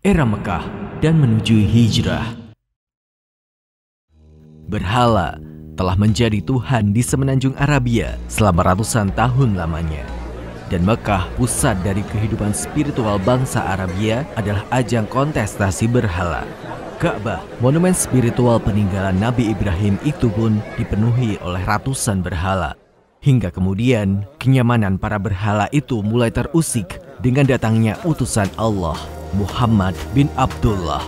era Mekah dan menuju hijrah. Berhala telah menjadi Tuhan di semenanjung Arabia selama ratusan tahun lamanya. Dan Mekah, pusat dari kehidupan spiritual bangsa Arabia, adalah ajang kontestasi berhala. Ka'bah, monumen spiritual peninggalan Nabi Ibrahim itu pun dipenuhi oleh ratusan berhala. Hingga kemudian, kenyamanan para berhala itu mulai terusik dengan datangnya utusan Allah, Muhammad bin Abdullah.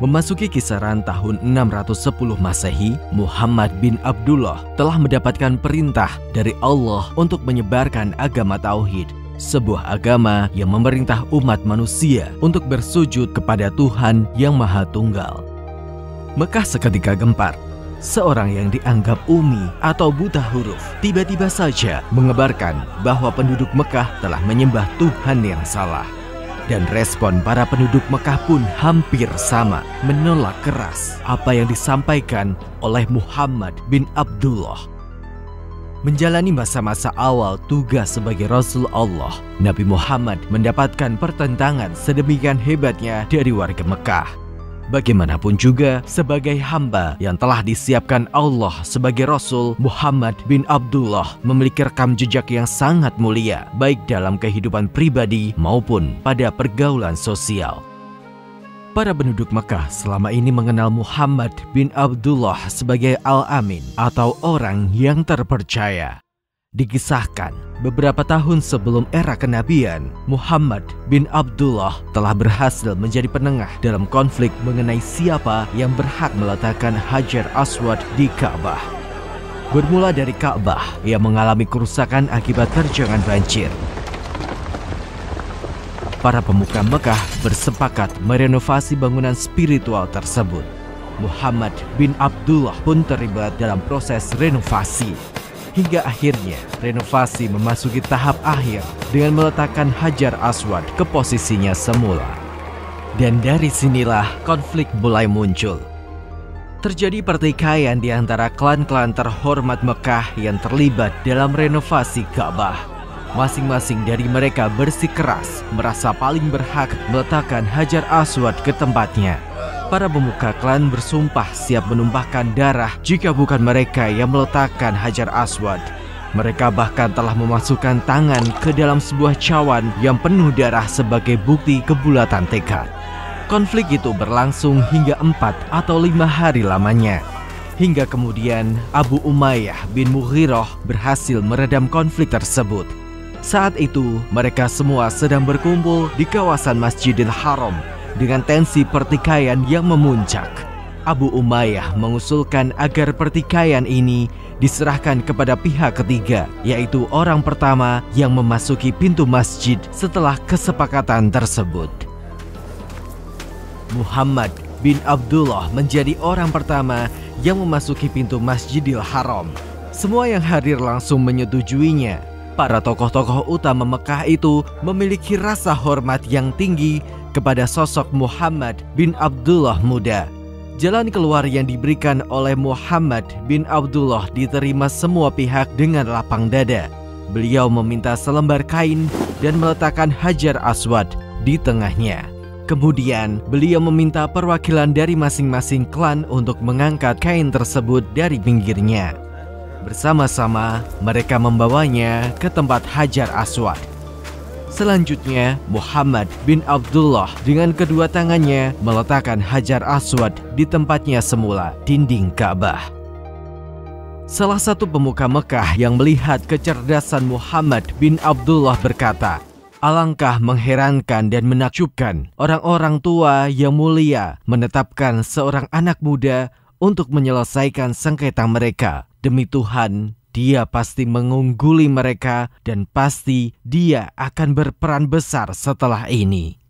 Memasuki kisaran tahun 610 Masehi, Muhammad bin Abdullah telah mendapatkan perintah dari Allah untuk menyebarkan agama Tauhid, sebuah agama yang memerintah umat manusia untuk bersujud kepada Tuhan yang Maha Tunggal. Mekah seketika gempar. Seorang yang dianggap umi atau buta huruf tiba-tiba saja mengabarkan bahwa penduduk Mekah telah menyembah Tuhan yang salah. Dan respon para penduduk Mekah pun hampir sama, menolak keras apa yang disampaikan oleh Muhammad bin Abdullah. Menjalani masa-masa awal tugas sebagai Rasul Allah, Nabi Muhammad mendapatkan pertentangan sedemikian hebatnya dari warga Mekah. Bagaimanapun juga, sebagai hamba yang telah disiapkan Allah sebagai Rasul, Muhammad bin Abdullah memiliki rekam jejak yang sangat mulia, baik dalam kehidupan pribadi maupun pada pergaulan sosial. Para penduduk Mekah selama ini mengenal Muhammad bin Abdullah sebagai Al-Amin atau orang yang terpercaya. Dikisahkan, beberapa tahun sebelum era kenabian, Muhammad bin Abdullah telah berhasil menjadi penengah dalam konflik mengenai siapa yang berhak meletakkan Hajar Aswad di Ka'bah. Bermula dari Ka'bah yang mengalami kerusakan akibat terjangan banjir. Para pemuka Mekah bersepakat merenovasi bangunan spiritual tersebut. Muhammad bin Abdullah pun terlibat dalam proses renovasi. Hingga akhirnya renovasi memasuki tahap akhir dengan meletakkan Hajar Aswad ke posisinya semula. Dan dari sinilah konflik mulai muncul. Terjadi pertikaian di antara klan-klan terhormat Mekah yang terlibat dalam renovasi Ka'bah. Masing-masing dari mereka bersikeras merasa paling berhak meletakkan Hajar Aswad ke tempatnya. Para pemuka klan bersumpah siap menumpahkan darah jika bukan mereka yang meletakkan Hajar Aswad. Mereka bahkan telah memasukkan tangan ke dalam sebuah cawan yang penuh darah sebagai bukti kebulatan tekad. Konflik itu berlangsung hingga 4 atau 5 hari lamanya. Hingga kemudian Abu Umayyah bin Mughirah berhasil meredam konflik tersebut. Saat itu mereka semua sedang berkumpul di kawasan Masjidil Haram dengan tensi pertikaian yang memuncak. Abu Umayyah mengusulkan agar pertikaian ini diserahkan kepada pihak ketiga, yaitu orang pertama yang memasuki pintu masjid setelah kesepakatan tersebut. Muhammad bin Abdullah menjadi orang pertama yang memasuki pintu Masjidil Haram. Semua yang hadir langsung menyetujuinya. Para tokoh-tokoh utama Mekah itu memiliki rasa hormat yang tinggi kepada sosok Muhammad bin Abdullah muda. Jalan keluar yang diberikan oleh Muhammad bin Abdullah diterima semua pihak dengan lapang dada. Beliau meminta selembar kain dan meletakkan Hajar Aswad di tengahnya. Kemudian beliau meminta perwakilan dari masing-masing klan untuk mengangkat kain tersebut dari pinggirnya. Bersama-sama mereka membawanya ke tempat Hajar Aswad. Selanjutnya, Muhammad bin Abdullah dengan kedua tangannya meletakkan Hajar Aswad di tempatnya semula, dinding Ka'bah. Salah satu pemuka Mekah yang melihat kecerdasan Muhammad bin Abdullah berkata, "Alangkah mengherankan dan menakjubkan orang-orang tua yang mulia menetapkan seorang anak muda untuk menyelesaikan sengketa mereka. Demi Tuhan, dia pasti mengungguli mereka dan pasti dia akan berperan besar setelah ini."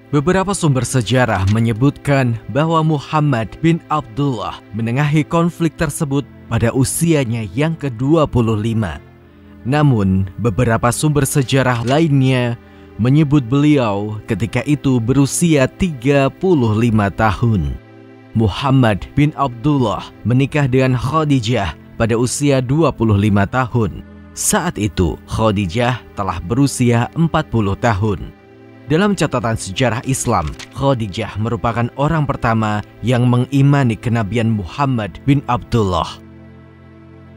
Beberapa sumber sejarah menyebutkan bahwa Muhammad bin Abdullah menengahi konflik tersebut pada usianya yang ke-25. Namun, beberapa sumber sejarah lainnya menyebut beliau ketika itu berusia 35 tahun. Muhammad bin Abdullah menikah dengan Khadijah pada usia 25 tahun. Saat itu, Khadijah telah berusia 40 tahun. Dalam catatan sejarah Islam, Khadijah merupakan orang pertama yang mengimani kenabian Muhammad bin Abdullah.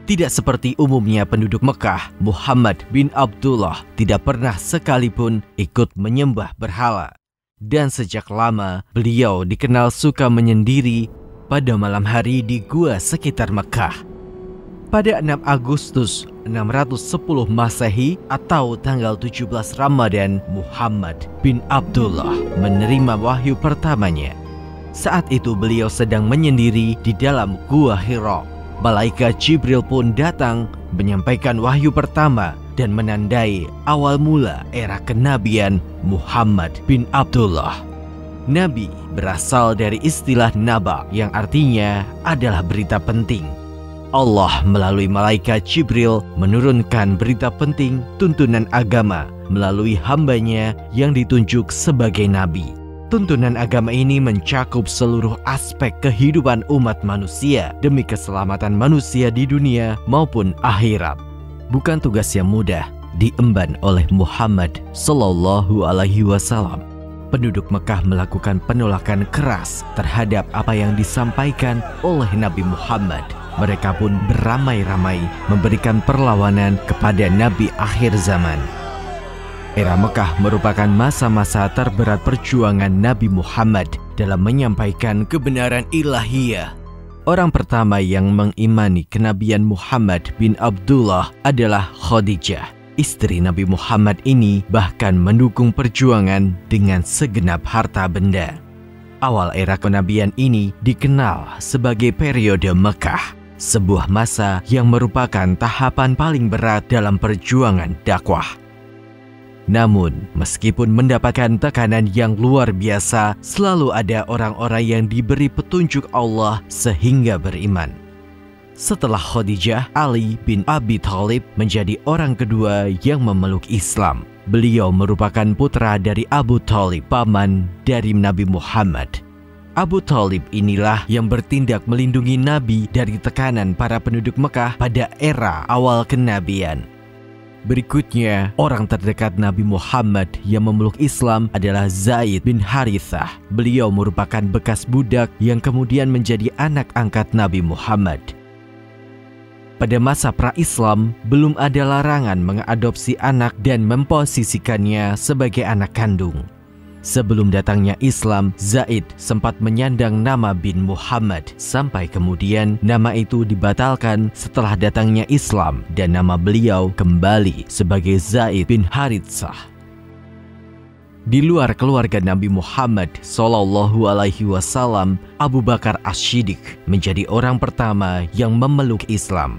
Tidak seperti umumnya penduduk Mekah, Muhammad bin Abdullah tidak pernah sekalipun ikut menyembah berhala. Dan sejak lama, beliau dikenal suka menyendiri pada malam hari di gua sekitar Mekah. Pada 6 Agustus 610 Masehi atau tanggal 17 Ramadan, Muhammad bin Abdullah menerima wahyu pertamanya. Saat itu beliau sedang menyendiri di dalam gua Hira. Malaikat Jibril pun datang menyampaikan wahyu pertama dan menandai awal mula era kenabian Muhammad bin Abdullah. Nabi berasal dari istilah naba yang artinya adalah berita penting. Allah melalui malaikat Jibril menurunkan berita penting tuntunan agama melalui hambanya yang ditunjuk sebagai nabi. Tuntunan agama ini mencakup seluruh aspek kehidupan umat manusia demi keselamatan manusia di dunia maupun akhirat. Bukan tugas yang mudah diemban oleh Muhammad Sallallahu Alaihi Wasallam. Penduduk Mekah melakukan penolakan keras terhadap apa yang disampaikan oleh Nabi Muhammad. Mereka pun beramai-ramai memberikan perlawanan kepada Nabi akhir zaman. Era Mekah merupakan masa-masa terberat perjuangan Nabi Muhammad dalam menyampaikan kebenaran ilahiyah. Orang pertama yang mengimani kenabian Muhammad bin Abdullah adalah Khadijah. Istri Nabi Muhammad ini bahkan mendukung perjuangan dengan segenap harta benda. Awal era kenabian ini dikenal sebagai periode Mekah, sebuah masa yang merupakan tahapan paling berat dalam perjuangan dakwah. Namun, meskipun mendapatkan tekanan yang luar biasa, selalu ada orang-orang yang diberi petunjuk Allah sehingga beriman. Setelah Khadijah, Ali bin Abi Thalib menjadi orang kedua yang memeluk Islam. Beliau merupakan putra dari Abu Thalib, paman dari Nabi Muhammad. Abu Thalib inilah yang bertindak melindungi Nabi dari tekanan para penduduk Mekah pada era awal kenabian. Berikutnya, orang terdekat Nabi Muhammad yang memeluk Islam adalah Zaid bin Harithah. Beliau merupakan bekas budak yang kemudian menjadi anak angkat Nabi Muhammad. Pada masa pra-Islam, belum ada larangan mengadopsi anak dan memposisikannya sebagai anak kandung. Sebelum datangnya Islam, Zaid sempat menyandang nama bin Muhammad, sampai kemudian nama itu dibatalkan setelah datangnya Islam dan nama beliau kembali sebagai Zaid bin Harithah. Di luar keluarga Nabi Muhammad Sallallahu Alaihi Wasallam, Abu Bakar As-Siddiq menjadi orang pertama yang memeluk Islam.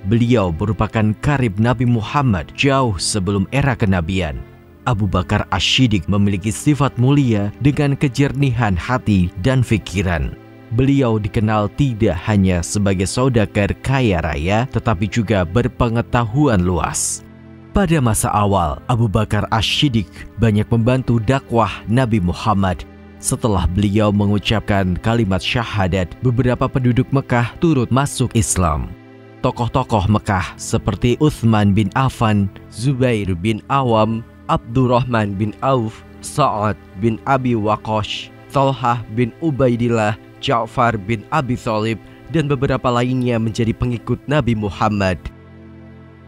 Beliau merupakan karib Nabi Muhammad jauh sebelum era kenabian. Abu Bakar As-Siddiq memiliki sifat mulia dengan kejernihan hati dan pikiran. Beliau dikenal tidak hanya sebagai saudagar kaya raya, tetapi juga berpengetahuan luas. Pada masa awal, Abu Bakar As-Siddiq banyak membantu dakwah Nabi Muhammad. Setelah beliau mengucapkan kalimat syahadat, beberapa penduduk Mekah turut masuk Islam. Tokoh-tokoh Mekah seperti Utsman bin Affan, Zubair bin Awam, Abdurrahman bin Auf, Sa'ad bin Abi Waqqas, Thalhah bin Ubaidillah, Ja'far bin Abi Thalib, dan beberapa lainnya menjadi pengikut Nabi Muhammad.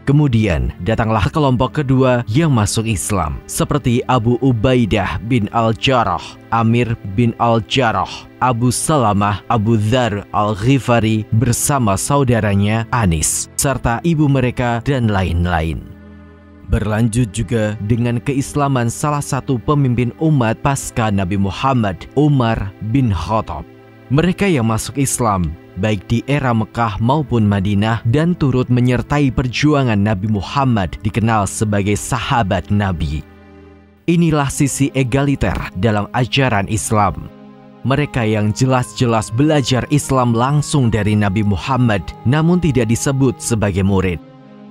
Kemudian datanglah kelompok kedua yang masuk Islam, seperti Abu Ubaidah bin Al-Jarrah, Amir bin Al-Jarrah, Abu Salamah, Abu Dzar Al-Ghifari bersama saudaranya Anis, serta ibu mereka dan lain-lain. Berlanjut juga dengan keislaman salah satu pemimpin umat pasca Nabi Muhammad, Umar bin Khattab. Mereka yang masuk Islam baik di era Mekah maupun Madinah dan turut menyertai perjuangan Nabi Muhammad dikenal sebagai sahabat Nabi. Inilah sisi egaliter dalam ajaran Islam. Mereka yang jelas-jelas belajar Islam langsung dari Nabi Muhammad namun tidak disebut sebagai murid.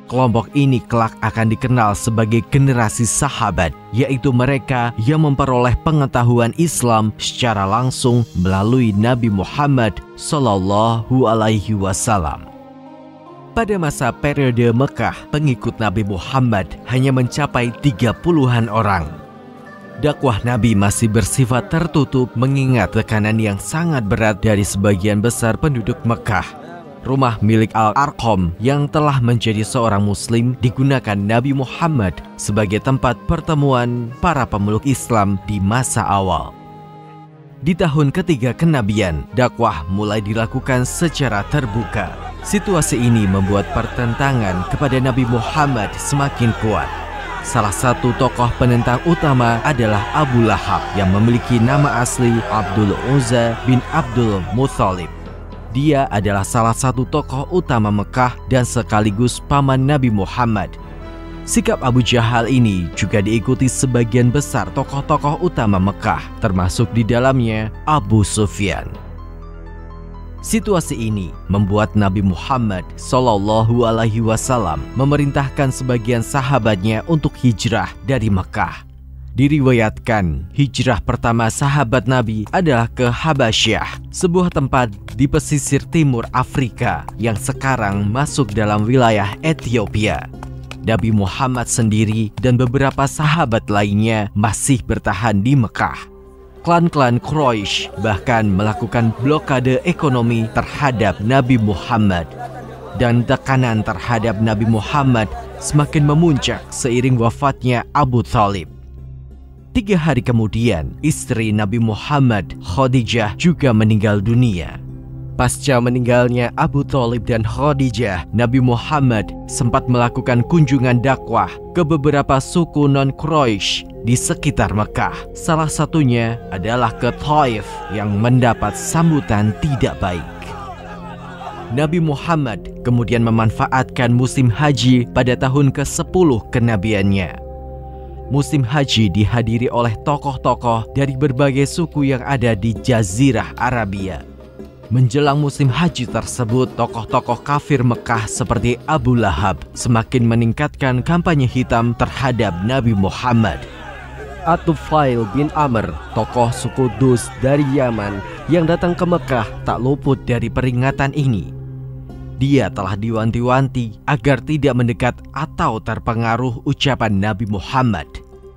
Kelompok ini kelak akan dikenal sebagai generasi sahabat, yaitu mereka yang memperoleh pengetahuan Islam secara langsung melalui Nabi Muhammad Sallallahu Alaihi Wasallam. Pada masa periode Mekah, pengikut Nabi Muhammad hanya mencapai 30-an orang. dakwah Nabi masih bersifat tertutup mengingat tekanan yang sangat berat dari sebagian besar penduduk Mekah. Rumah milik Al-Arqam yang telah menjadi seorang muslim digunakan Nabi Muhammad sebagai tempat pertemuan para pemeluk Islam di masa awal. Di tahun ketiga kenabian, dakwah mulai dilakukan secara terbuka. Situasi ini membuat pertentangan kepada Nabi Muhammad semakin kuat. Salah satu tokoh penentang utama adalah Abu Lahab yang memiliki nama asli Abdul Uzza bin Abdul Muthalib. Dia adalah salah satu tokoh utama Mekah dan sekaligus paman Nabi Muhammad. Sikap Abu Jahal ini juga diikuti sebagian besar tokoh-tokoh utama Mekah, termasuk di dalamnya Abu Sufyan. Situasi ini membuat Nabi Muhammad SAW memerintahkan sebagian sahabatnya untuk hijrah dari Mekah. Diriwayatkan, hijrah pertama sahabat Nabi adalah ke Habasyah, sebuah tempat di pesisir timur Afrika yang sekarang masuk dalam wilayah Ethiopia. Nabi Muhammad sendiri dan beberapa sahabat lainnya masih bertahan di Mekah. Klan-klan Quraisy bahkan melakukan blokade ekonomi terhadap Nabi Muhammad. Dan tekanan terhadap Nabi Muhammad semakin memuncak seiring wafatnya Abu Thalib. 3 hari kemudian, istri Nabi Muhammad, Khadijah, juga meninggal dunia. Pasca meninggalnya Abu Thalib dan Khadijah, Nabi Muhammad sempat melakukan kunjungan dakwah ke beberapa suku non-Quraisy di sekitar Mekah. Salah satunya adalah ke Thaif yang mendapat sambutan tidak baik. Nabi Muhammad kemudian memanfaatkan musim haji pada tahun ke-10 kenabiannya. Musim haji dihadiri oleh tokoh-tokoh dari berbagai suku yang ada di Jazirah Arabia. Menjelang musim haji tersebut, tokoh-tokoh kafir Mekah seperti Abu Lahab semakin meningkatkan kampanye hitam terhadap Nabi Muhammad. At-Tufail bin Amr, tokoh suku Dus dari Yaman yang datang ke Mekah, tak luput dari peringatan ini. Dia telah diwanti-wanti agar tidak mendekat atau terpengaruh ucapan Nabi Muhammad.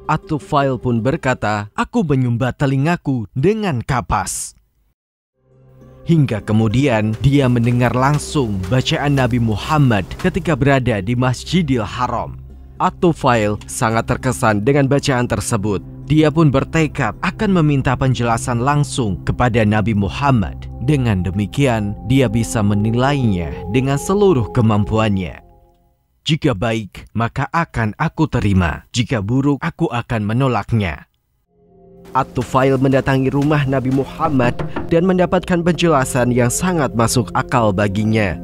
At-Tufail pun berkata, "Aku menyumbat telingaku dengan kapas." Hingga kemudian dia mendengar langsung bacaan Nabi Muhammad ketika berada di Masjidil Haram. At-Tufail sangat terkesan dengan bacaan tersebut. Dia pun bertekad akan meminta penjelasan langsung kepada Nabi Muhammad. Dengan demikian, dia bisa menilainya dengan seluruh kemampuannya. Jika baik, maka akan aku terima. Jika buruk, aku akan menolaknya. At-Tufail mendatangi rumah Nabi Muhammad dan mendapatkan penjelasan yang sangat masuk akal baginya.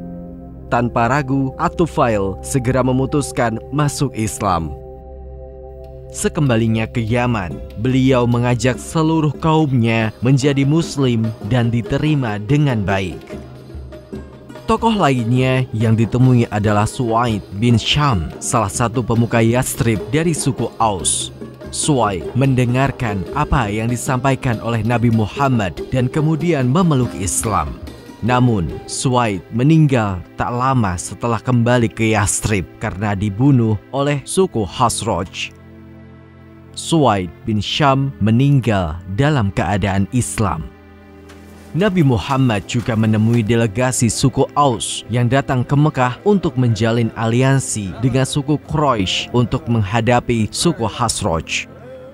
Tanpa ragu, At-Tufail segera memutuskan masuk Islam. Sekembalinya ke Yaman, beliau mengajak seluruh kaumnya menjadi muslim dan diterima dengan baik. Tokoh lainnya yang ditemui adalah Suwaid bin Syam, salah satu pemuka Yathrib dari suku Aus. Suwaid mendengarkan apa yang disampaikan oleh Nabi Muhammad dan kemudian memeluk Islam. Namun, Suwaid meninggal tak lama setelah kembali ke Yathrib karena dibunuh oleh suku Khazraj. Suwaid bin Syam meninggal dalam keadaan Islam. Nabi Muhammad juga menemui delegasi suku Aus yang datang ke Mekah untuk menjalin aliansi dengan suku Quraisy untuk menghadapi suku Khazraj.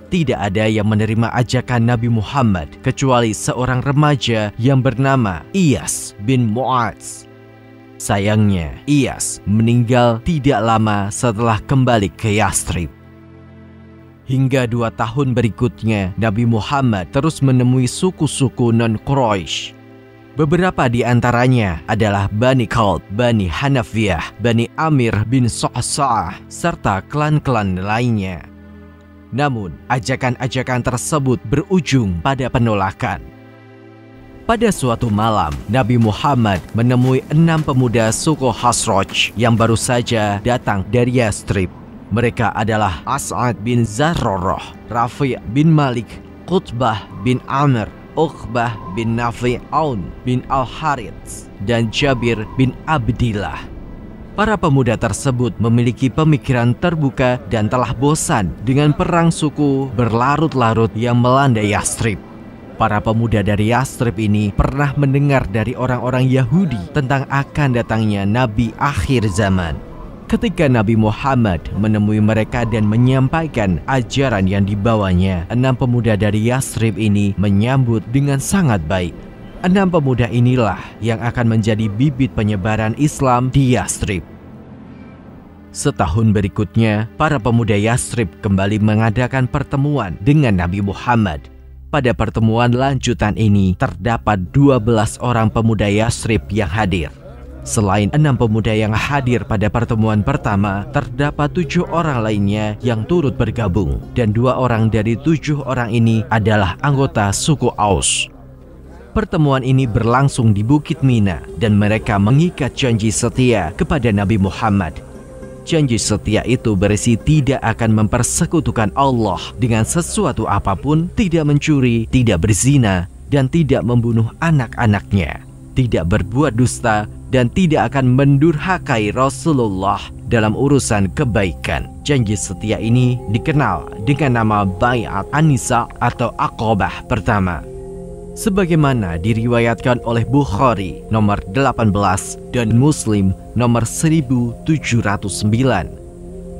Tidak ada yang menerima ajakan Nabi Muhammad kecuali seorang remaja yang bernama Iyas bin Mu'adz. Sayangnya, Iyas meninggal tidak lama setelah kembali ke Yathrib. Hingga 2 tahun berikutnya, Nabi Muhammad terus menemui suku-suku non-Quraisy. Beberapa di antaranya adalah Bani Kalb, Bani Hanafiyah, Bani Amir bin Sa'sa'ah, serta klan-klan lainnya. Namun, ajakan-ajakan tersebut berujung pada penolakan. Pada suatu malam, Nabi Muhammad menemui 6 pemuda suku Khazraj yang baru saja datang dari Yathrib. Mereka adalah As'ad bin Zarrarah, Rafi' bin Malik, Qutbah bin Amr, Uqbah bin Nafi', Aun bin Al-Harits, dan Jabir bin Abdillah. Para pemuda tersebut memiliki pemikiran terbuka dan telah bosan dengan perang suku berlarut-larut yang melanda Yathrib. Para pemuda dari Yathrib ini pernah mendengar dari orang-orang Yahudi tentang akan datangnya Nabi akhir zaman. Ketika Nabi Muhammad menemui mereka dan menyampaikan ajaran yang dibawanya, 6 pemuda dari Yathrib ini menyambut dengan sangat baik. 6 pemuda inilah yang akan menjadi bibit penyebaran Islam di Yathrib. Setahun berikutnya, para pemuda Yathrib kembali mengadakan pertemuan dengan Nabi Muhammad. Pada pertemuan lanjutan ini, terdapat 12 orang pemuda Yathrib yang hadir. Selain 6 pemuda yang hadir pada pertemuan pertama, terdapat 7 orang lainnya yang turut bergabung. Dan 2 orang dari 7 orang ini adalah anggota suku Aus. Pertemuan ini berlangsung di Bukit Mina dan mereka mengikat janji setia kepada Nabi Muhammad. Janji setia itu berisi tidak akan mempersekutukan Allah dengan sesuatu apapun, tidak mencuri, tidak berzina, dan tidak membunuh anak-anaknya, tidak berbuat dusta, dan tidak akan mendurhakai Rasulullah dalam urusan kebaikan. Janji setia ini dikenal dengan nama Bai'at An-Nisa atau Aqabah pertama. Sebagaimana diriwayatkan oleh Bukhari nomor 18 dan Muslim nomor 1709,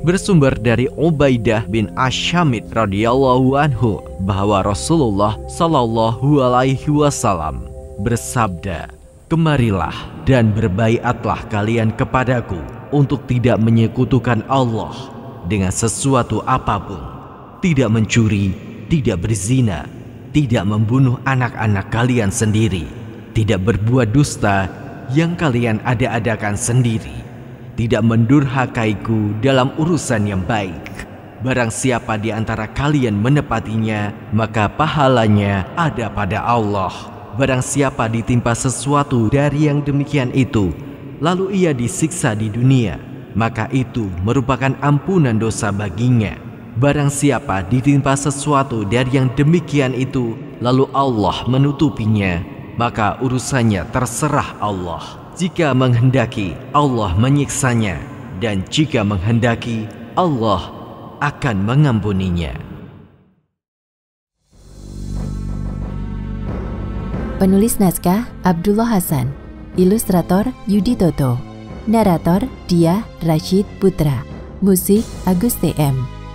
bersumber dari Ubaidah bin Asyamid radhiyallahu anhu bahwa Rasulullah sallallahu alaihi wasallam bersabda, "Kemarilah dan berbaiatlah kalian kepadaku untuk tidak menyekutukan Allah dengan sesuatu apapun, tidak mencuri, tidak berzina, tidak membunuh anak-anak kalian sendiri, tidak berbuat dusta yang kalian ada-adakan sendiri, tidak mendurhakaiku dalam urusan yang baik. Barang siapa di antara kalian menepatinya, maka pahalanya ada pada Allah. Barang siapa ditimpa sesuatu dari yang demikian itu, lalu ia disiksa di dunia, maka itu merupakan ampunan dosa baginya. Barang siapa ditimpa sesuatu dari yang demikian itu, lalu Allah menutupinya, maka urusannya terserah Allah. Jika menghendaki, Allah menyiksanya, dan jika menghendaki, Allah akan mengampuninya." Penulis naskah Abdullah Hasan, ilustrator Yudi Toto, narator Dia Rashid Putra, musik Agus TM,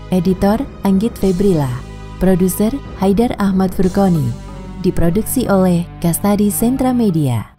editor Anggit Febrila, produser Haidar Ahmad Furqoni, diproduksi oleh Kastadi Sentra Media.